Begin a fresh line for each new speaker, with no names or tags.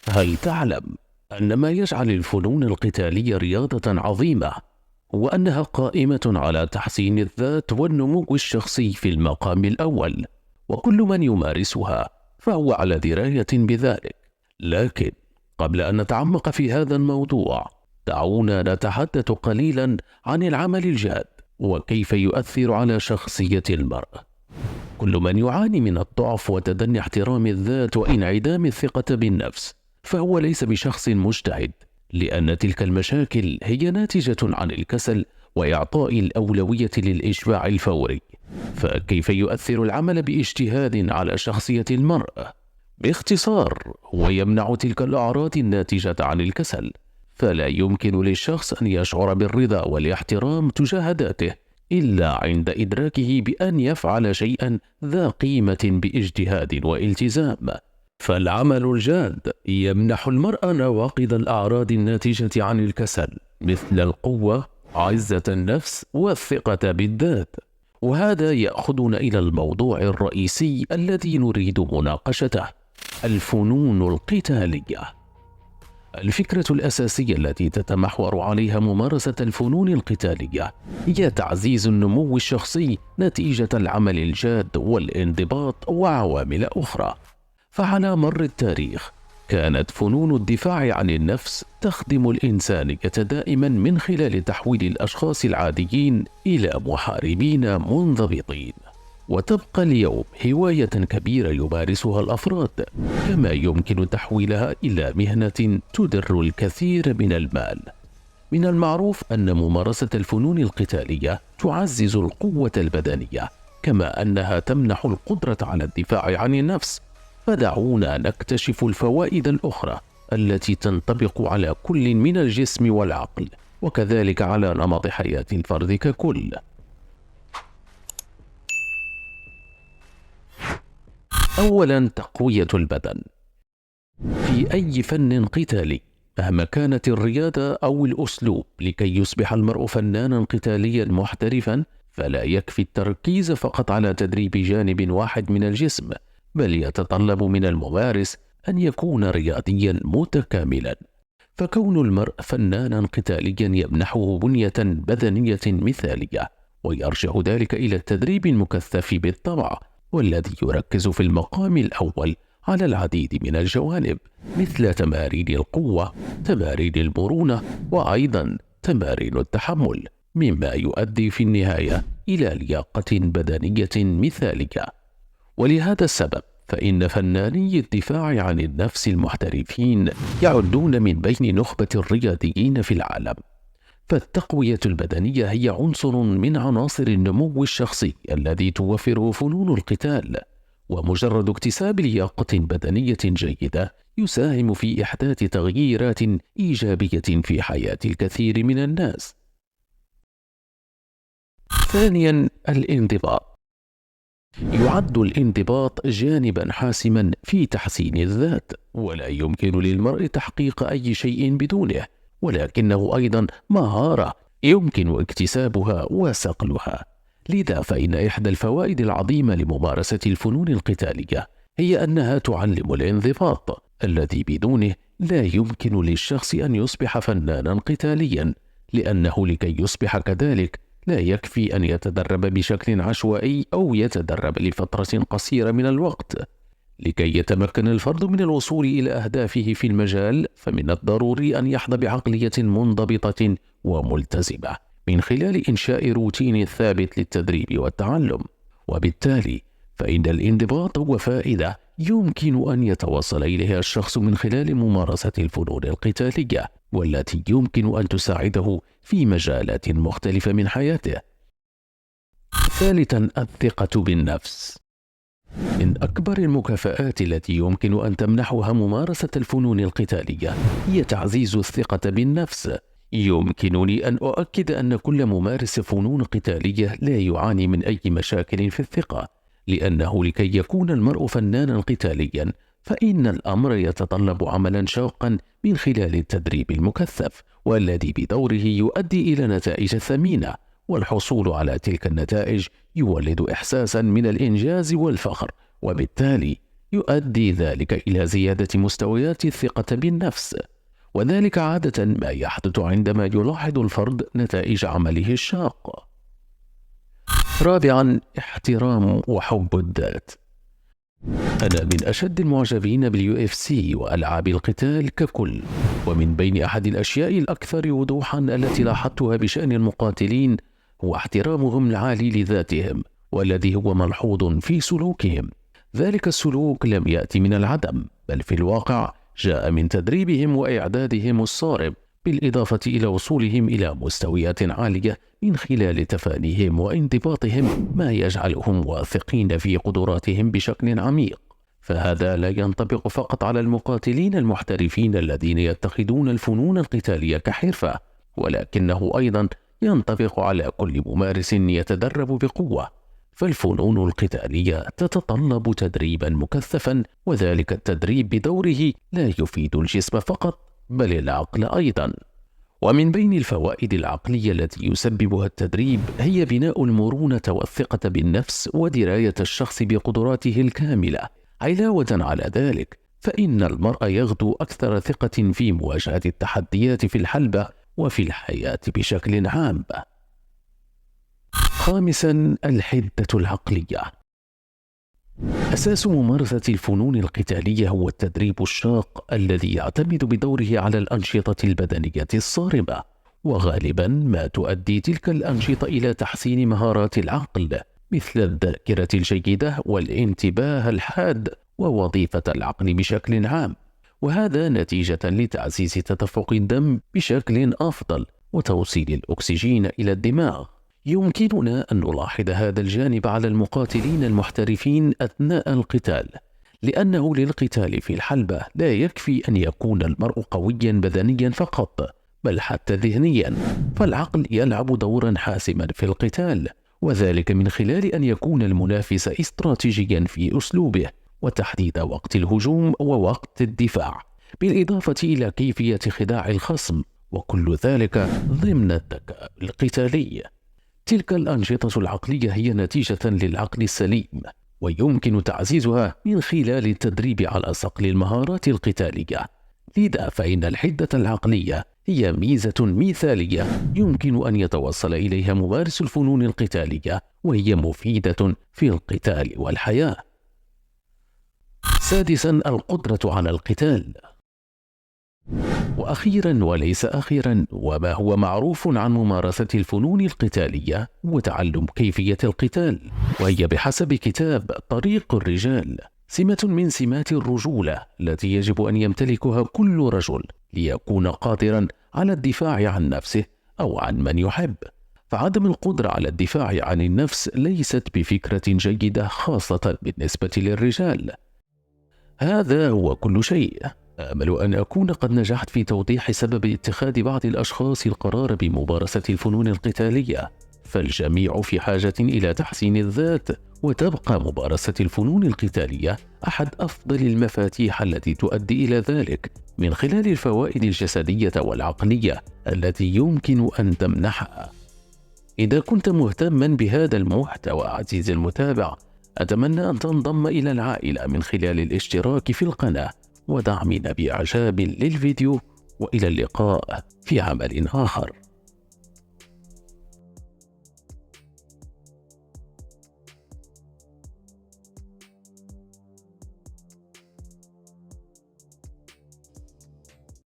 هل تعلم أن ما يجعل الفنون القتالية رياضة عظيمة هو أنها قائمة على تحسين الذات والنمو الشخصي في المقام الأول، وكل من يمارسها فهو على دراية بذلك. لكن قبل أن نتعمق في هذا الموضوع، دعونا نتحدث قليلا عن العمل الجاد وكيف يؤثر على شخصية المرء. كل من يعاني من الضعف وتدني احترام الذات وانعدام الثقة بالنفس فهو ليس بشخص مجتهد، لأن تلك المشاكل هي ناتجة عن الكسل وإعطاء الأولوية للإشباع الفوري. فكيف يؤثر العمل باجتهاد على شخصية المرء؟ باختصار، هو يمنع تلك الأعراض الناتجة عن الكسل، فلا يمكن للشخص أن يشعر بالرضا والاحترام تجاه ذاته إلا عند إدراكه بأن يفعل شيئا ذا قيمة باجتهاد والتزام. فالعمل الجاد يمنح المرء نواقض الأعراض الناتجة عن الكسل، مثل القوة، عزة النفس، والثقة بالذات. وهذا يأخذنا إلى الموضوع الرئيسي الذي نريد مناقشته: الفنون القتالية. الفكرة الأساسية التي تتمحور عليها ممارسة الفنون القتالية هي تعزيز النمو الشخصي نتيجة العمل الجاد والانضباط وعوامل أخرى. فعلى مر التاريخ كانت فنون الدفاع عن النفس تخدم الإنسانية دائما من خلال تحويل الأشخاص العاديين إلى محاربين منضبطين. وتبقى اليوم هواية كبيرة يمارسها الأفراد، كما يمكن تحويلها إلى مهنة تدر الكثير من المال. من المعروف أن ممارسة الفنون القتالية تعزز القوة البدنية، كما أنها تمنح القدرة على الدفاع عن النفس. فدعونا نكتشف الفوائد الأخرى التي تنطبق على كل من الجسم والعقل، وكذلك على نمط حياة الفرد ككل. أولاً، تقوية البدن. في أي فن قتالي، مهما كانت الرياضة أو الأسلوب، لكي يصبح المرء فناناً قتالياً محترفاً، فلا يكفي التركيز فقط على تدريب جانب واحد من الجسم، بل يتطلب من الممارس أن يكون رياضياً متكاملاً. فكون المرء فناناً قتالياً يمنحه بنية بدنية مثالية، ويرجع ذلك إلى التدريب المكثف بالطبع، والذي يركز في المقام الأول على العديد من الجوانب، مثل تمارين القوة، تمارين المرونة، وأيضا تمارين التحمل، مما يؤدي في النهاية إلى لياقة بدنية مثالية. ولهذا السبب فإن فناني الدفاع عن النفس المحترفين يعدون من بين نخبة الرياضيين في العالم. فالتقوية البدنية هي عنصر من عناصر النمو الشخصي الذي توفره فنون القتال، ومجرد اكتساب لياقة بدنية جيدة يساهم في إحداث تغييرات إيجابية في حياة الكثير من الناس. ثانياً، الانضباط. يعد الانضباط جانباً حاسماً في تحسين الذات، ولا يمكن للمرء تحقيق أي شيء بدونه، ولكنه أيضاً مهارة يمكن اكتسابها وصقلها. لذا فإن إحدى الفوائد العظيمة لممارسة الفنون القتالية هي أنها تعلم الانضباط، الذي بدونه لا يمكن للشخص أن يصبح فناناً قتالياً، لأنه لكي يصبح كذلك لا يكفي أن يتدرب بشكل عشوائي أو يتدرب لفترة قصيرة من الوقت. لكي يتمكن الفرد من الوصول إلى أهدافه في المجال، فمن الضروري أن يحظى بعقلية منضبطة وملتزمة من خلال إنشاء روتين ثابت للتدريب والتعلم. وبالتالي فإن الانضباط هو فائدة يمكن أن يتوصل إليها الشخص من خلال ممارسة الفنون القتالية، والتي يمكن أن تساعده في مجالات مختلفة من حياته. ثالثاً، الثقة بالنفس. من أكبر المكافآت التي يمكن أن تمنحها ممارسة الفنون القتالية هي تعزيز الثقة بالنفس. يمكنني أن أؤكد أن كل ممارس فنون قتالية لا يعاني من أي مشاكل في الثقة، لأنه لكي يكون المرء فنانا قتاليا فإن الأمر يتطلب عملا شاقا من خلال التدريب المكثف، والذي بدوره يؤدي إلى نتائج ثمينة. والحصول على تلك النتائج يولد إحساسا من الإنجاز والفخر، وبالتالي يؤدي ذلك إلى زيادة مستويات الثقة بالنفس، وذلك عادة ما يحدث عندما يلاحظ الفرد نتائج عمله الشاق. رابعا، احترام وحب الذات. أنا من أشد المعجبين بالUFC وألعاب القتال ككل، ومن بين أحد الأشياء الأكثر وضوحا التي لاحظتها بشأن المقاتلين هو احترامهم العالي لذاتهم، والذي هو ملحوظ في سلوكهم. ذلك السلوك لم يأتي من العدم، بل في الواقع جاء من تدريبهم وإعدادهم الصارم، بالإضافة إلى وصولهم إلى مستويات عالية من خلال تفانيهم وانضباطهم، ما يجعلهم واثقين في قدراتهم بشكل عميق. فهذا لا ينطبق فقط على المقاتلين المحترفين الذين يتخذون الفنون القتالية كحرفة، ولكنه أيضا ينطبق على كل ممارس يتدرب بقوة. فالفنون القتالية تتطلب تدريبا مكثفا، وذلك التدريب بدوره لا يفيد الجسم فقط بل العقل أيضا. ومن بين الفوائد العقلية التي يسببها التدريب هي بناء المرونة والثقة بالنفس ودراية الشخص بقدراته الكاملة. علاوة على ذلك، فإن المرء يغدو أكثر ثقة في مواجهة التحديات في الحلبة وفي الحياة بشكل عام. خامسا، الحدة العقلية. أساس ممارسة الفنون القتالية هو التدريب الشاق الذي يعتمد بدوره على الأنشطة البدنية الصارمة، وغالبا ما تؤدي تلك الأنشطة إلى تحسين مهارات العقل، مثل الذاكرة الجيدة والانتباه الحاد ووظيفة العقل بشكل عام، وهذا نتيجة لتعزيز تدفق الدم بشكل أفضل وتوصيل الأكسجين إلى الدماغ. يمكننا أن نلاحظ هذا الجانب على المقاتلين المحترفين أثناء القتال، لأنه للقتال في الحلبة لا يكفي أن يكون المرء قويا بدنيا فقط، بل حتى ذهنيا، فالعقل يلعب دورا حاسما في القتال، وذلك من خلال أن يكون المنافس استراتيجيا في أسلوبه وتحديد وقت الهجوم ووقت الدفاع، بالإضافة إلى كيفية خداع الخصم، وكل ذلك ضمن الذكاء القتالي. تلك الأنشطة العقلية هي نتيجة للعقل السليم، ويمكن تعزيزها من خلال التدريب على صقل المهارات القتالية. لذا فإن الحدة العقلية هي ميزة مثالية يمكن أن يتوصل إليها ممارس الفنون القتالية، وهي مفيدة في القتال والحياة. سادسا، القدرة على القتال. وأخيرا وليس أخيرا، وما هو معروف عن ممارسة الفنون القتالية وتعلم كيفية القتال، وهي بحسب كتاب طريق الرجال سمة من سمات الرجولة التي يجب أن يمتلكها كل رجل ليكون قادرا على الدفاع عن نفسه أو عن من يحب. فعدم القدرة على الدفاع عن النفس ليست بفكرة جيدة، خاصة بالنسبة للرجال. هذا هو كل شيء. آمل أن أكون قد نجحت في توضيح سبب اتخاذ بعض الأشخاص القرار بممارسة الفنون القتالية، فالجميع في حاجة إلى تحسين الذات، وتبقى ممارسة الفنون القتالية أحد أفضل المفاتيح التي تؤدي إلى ذلك، من خلال الفوائد الجسدية والعقلية التي يمكن أن تمنحها. إذا كنت مهتما بهذا المحتوى عزيزي المتابع، أتمنى أن تنضم إلى العائلة من خلال الاشتراك في القناة ودعمنا بإعجاب للفيديو، وإلى اللقاء في عمل آخر.